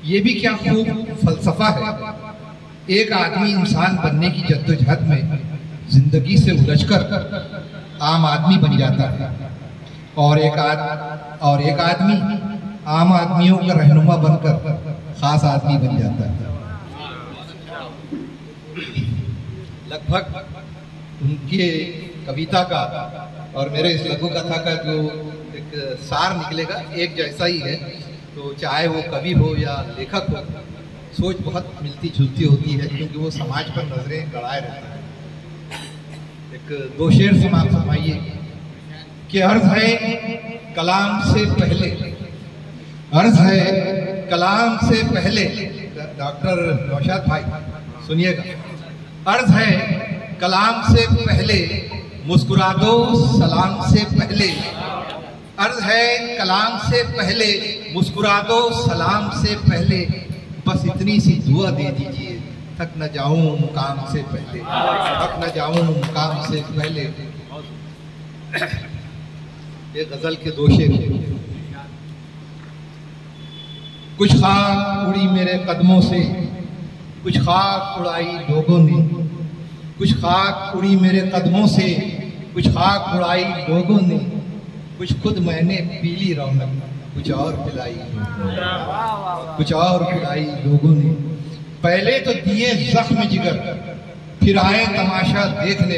ये भी क्या खूब फलसफा है। एक आदमी इंसान बनने की जद्दोजहद में जिंदगी से उलझकर आम आदमी बन जाता है, और एक आदमी आम आदमियों का रहनुमा बनकर खास आदमी बन जाता है। लगभग उनके कविता का और मेरे इस लघु कथा का जो एक सार निकलेगा एक जैसा ही है। तो चाहे वो कवि हो या लेखक हो, सोच बहुत मिलती जुलती होती है, क्योंकि वो समाज पर नजरें गड़ाए रहता है। एक दो शेर समाप्त फरमाइए कि अर्ज है कलाम से पहले, अर्ज है कलाम से पहले, डॉक्टर नौशाद भाई सुनिएगा, अर्ज है कलाम से पहले मुस्कुरा दो सलाम से पहले, अर्ज है कलाम से पहले मुस्कुरा दो सलाम से पहले, बस इतनी सी दुआ दे दीजिए थक न जाऊं मुकाम से पहले, थक न जाऊं मुकाम से पहले। ये गजल के दो शेर। कुछ खाक उड़ी मेरे कदमों से, कुछ खाक उड़ाई लोगों ने, कुछ खाक उड़ी मेरे कदमों से, कुछ खाक उड़ाई लोगों ने, कुछ खुद मैंने पीली रौनक कुछ और पिलाई, कुछ और पिलाई लोगों ने। पहले तो दिए जख्म जिगर फिर आए तमाशा देखने,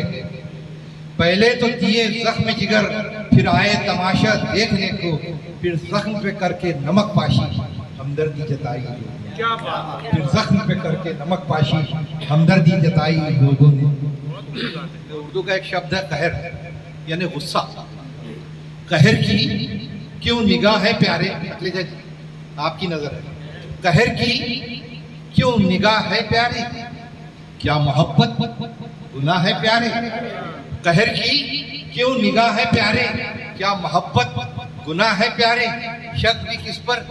पहले तो दिए जख्म जिगर फिर आए तमाशा देखने को, फिर जख्म पे करके नमक पाशी हमदर्दी जताई, फिर जख्म पे करके नमक पाशी हमदर्दी जताई लोगों ने। उर्दू का एक शब्द है कहर, यानी गुस्सा। कहर की क्यों निगाह है प्यारे, आपकी नजर है, कहर की क्यों निगाह है प्यारे, क्या मोहब्बत गुनाह है प्यारे, कहर की क्यों निगाह है प्यारे, क्या मोहब्बत गुनाह है प्यारे, शक भी किस पर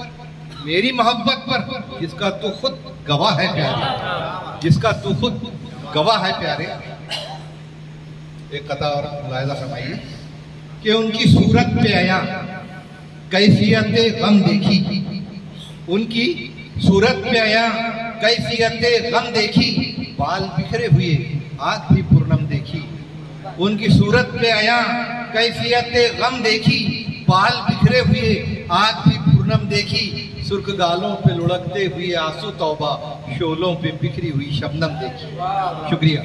मेरी मोहब्बत पर, जिसका तू खुद गवाह है प्यारे, जिसका तू खुद गवाह है प्यारे। एक कथा और मुलाहिजा फरमाइए कि उनकी सूरत पे आया कैफियत गम देखी, उनकी सूरत पे आया कैफियत गम देखी, बाल बिखरे हुए आँख भी पूर्णम देखी, उनकी सूरत पे आया कैफियत गम देखी, बाल बिखरे हुए आँख भी पूर्णम देखी, सुर्ख गालों पे लुढ़कते हुए आंसू तौबा, शोलों पे बिखरी हुई शबनम देखी। शुक्रिया।